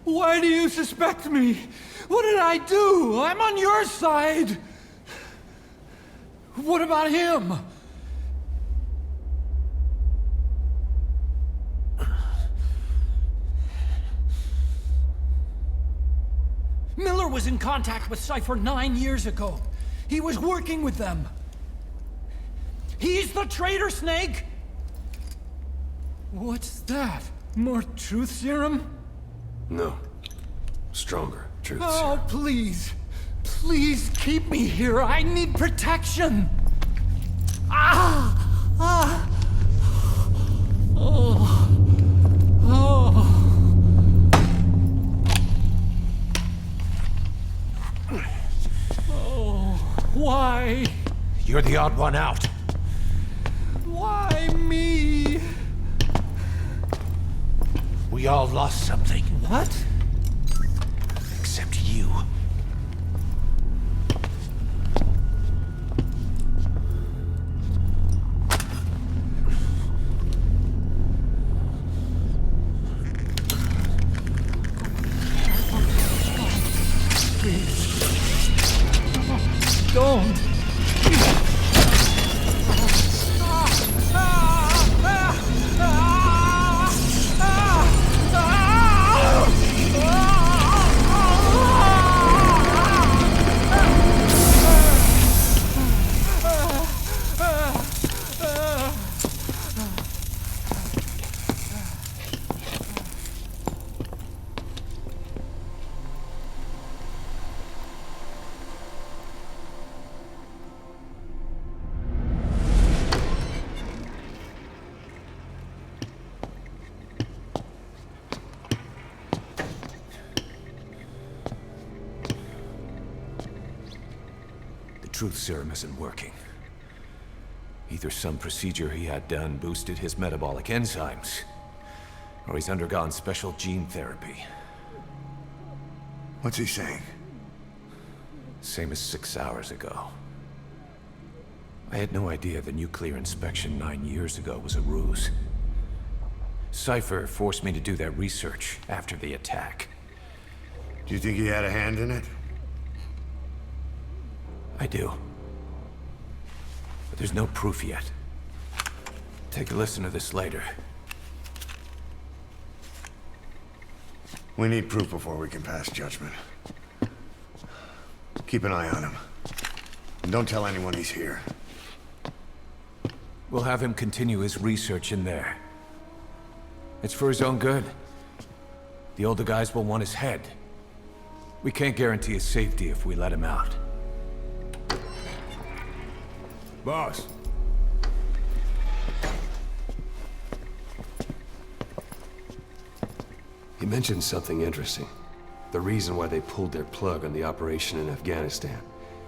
Why do you suspect me? What did I do? I'm on your side. What about him? Miller was in contact with Cypher 9 years ago. He was working with them. He's the traitor, Snake! What's that? More truth serum? No. Stronger truth serum. Oh, please. Please keep me here. I need protection. Ah! Ah! Oh. Oh. Oh. Why? You're the odd one out. Why me? We all lost something. What? Except you. Please. Don't. Truth serum isn't working. Either some procedure he had done boosted his metabolic enzymes, or he's undergone special gene therapy. What's he saying? Same as 6 hours ago. I had no idea the nuclear inspection 9 years ago was a ruse. Cypher forced me to do that research after the attack. Do you think he had a hand in it? I do. But there's no proof yet. Take a listen to this later. We need proof before we can pass judgment. Keep an eye on him. And don't tell anyone he's here. We'll have him continue his research in there. It's for his own good. The older guys will want his head. We can't guarantee his safety if we let him out. Boss. He mentioned something interesting. The reason why they pulled their plug on the operation in Afghanistan.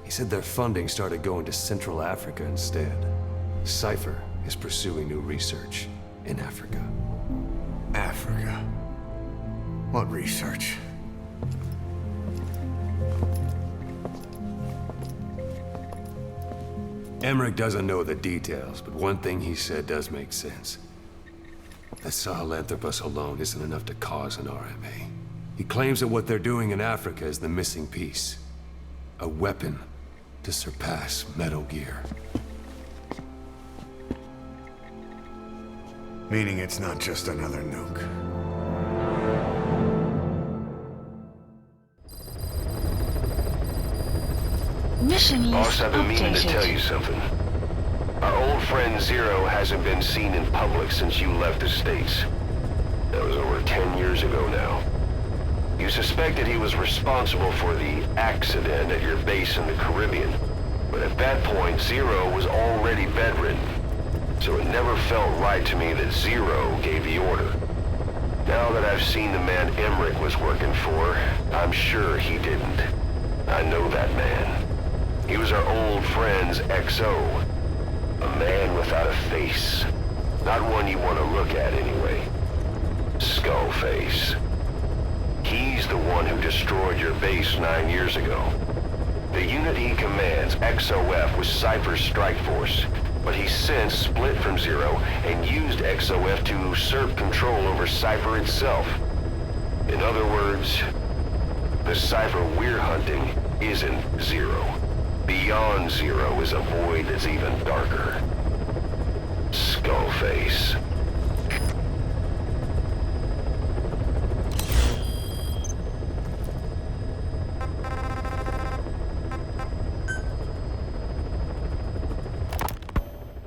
He said their funding started going to Central Africa instead. Cypher is pursuing new research in Africa. Africa? What research? Emmerich doesn't know the details, but one thing he said does make sense. That Sahelanthropus alone isn't enough to cause an RMA. He claims that what they're doing in Africa is the missing piece. A weapon to surpass Metal Gear. Meaning it's not just another nuke. Mission list Boss, I've been meaning to updated. tell you something. Our old friend Zero hasn't been seen in public since you left the States. That was over 10 years ago now. You suspected he was responsible for the accident at your base in the Caribbean. But at that point, Zero was already bedridden. So it never felt right to me that Zero gave the order. Now that I've seen the man Emmerich was working for, I'm sure he didn't. I know that man. He was our old friend's XO. A man without a face. Not one you want to look at anyway. Skull face. He's the one who destroyed your base 9 years ago. The unit he commands, XOF, was Cypher's strike force. But he's since split from Zero and used XOF to usurp control over Cypher itself. In other words, the Cypher we're hunting isn't Zero. Beyond Zero is a void that's even darker. Skullface.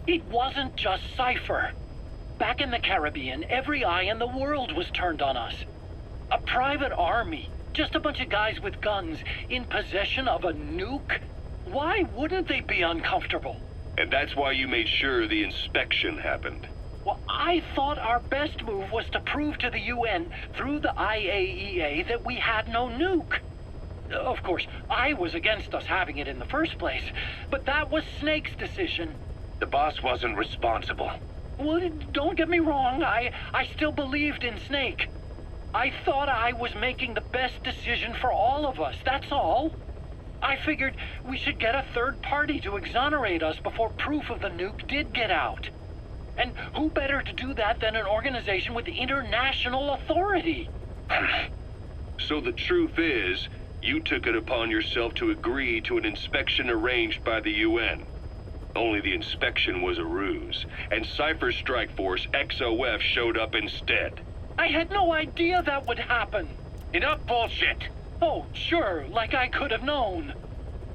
It wasn't just Cypher. Back in the Caribbean, every eye in the world was turned on us. A private army, just a bunch of guys with guns, in possession of a nuke? Why wouldn't they be uncomfortable? And that's why you made sure the inspection happened. Well, I thought our best move was to prove to the UN through the IAEA that we had no nuke. Of course, I was against us having it in the first place, but that was Snake's decision. The boss wasn't responsible. Well, don't get me wrong, I still believed in Snake. I thought I was making the best decision for all of us, that's all. I figured we should get a third party to exonerate us before proof of the nuke did get out. And who better to do that than an organization with international authority? So the truth is, you took it upon yourself to agree to an inspection arranged by the UN. Only the inspection was a ruse, and Cypher Strike Force XOF showed up instead. I had no idea that would happen. Enough bullshit! Oh, sure, like I could have known.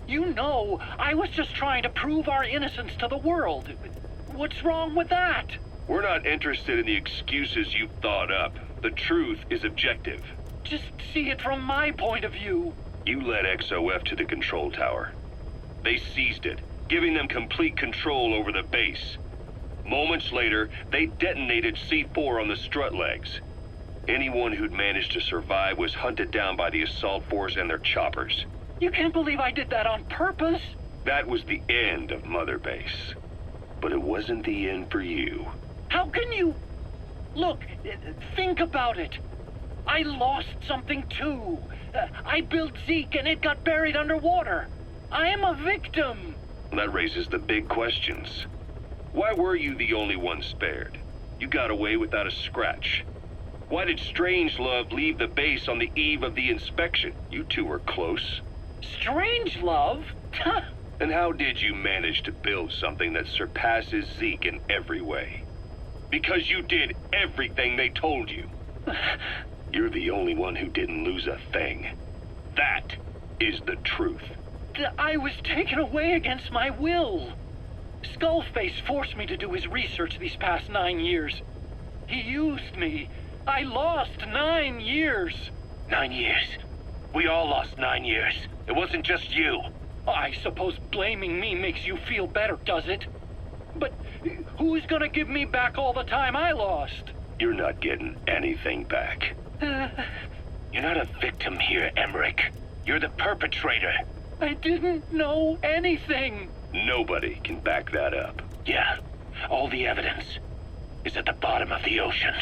You know, I was just trying to prove our innocence to the world. What's wrong with that? We're not interested in the excuses you've thought up. The truth is objective. Just see it from my point of view. You led XOF to the control tower. They seized it, giving them complete control over the base. Moments later, they detonated C4 on the strut legs. Anyone who'd managed to survive was hunted down by the assault force and their choppers. You can't believe I did that on purpose. That was the end of Mother Base. But it wasn't the end for you. How can you... Look, think about it. I lost something too. I built Zeke and it got buried underwater. I am a victim. That raises the big questions. Why were you the only one spared? You got away without a scratch. Why did Strangelove leave the base on the eve of the inspection? You two were close. Strangelove? And how did you manage to build something that surpasses Zeke in every way? Because you did everything they told you. You're the only one who didn't lose a thing. That is the truth. I was taken away against my will. Skullface forced me to do his research these past 9 years. He used me. I lost 9 years. 9 years. We all lost 9 years. It wasn't just you. I suppose blaming me makes you feel better, does it? But who's gonna give me back all the time I lost? You're not getting anything back. You're not a victim here, Emmerich. You're the perpetrator. I didn't know anything. Nobody can back that up. Yeah, all the evidence is at the bottom of the ocean.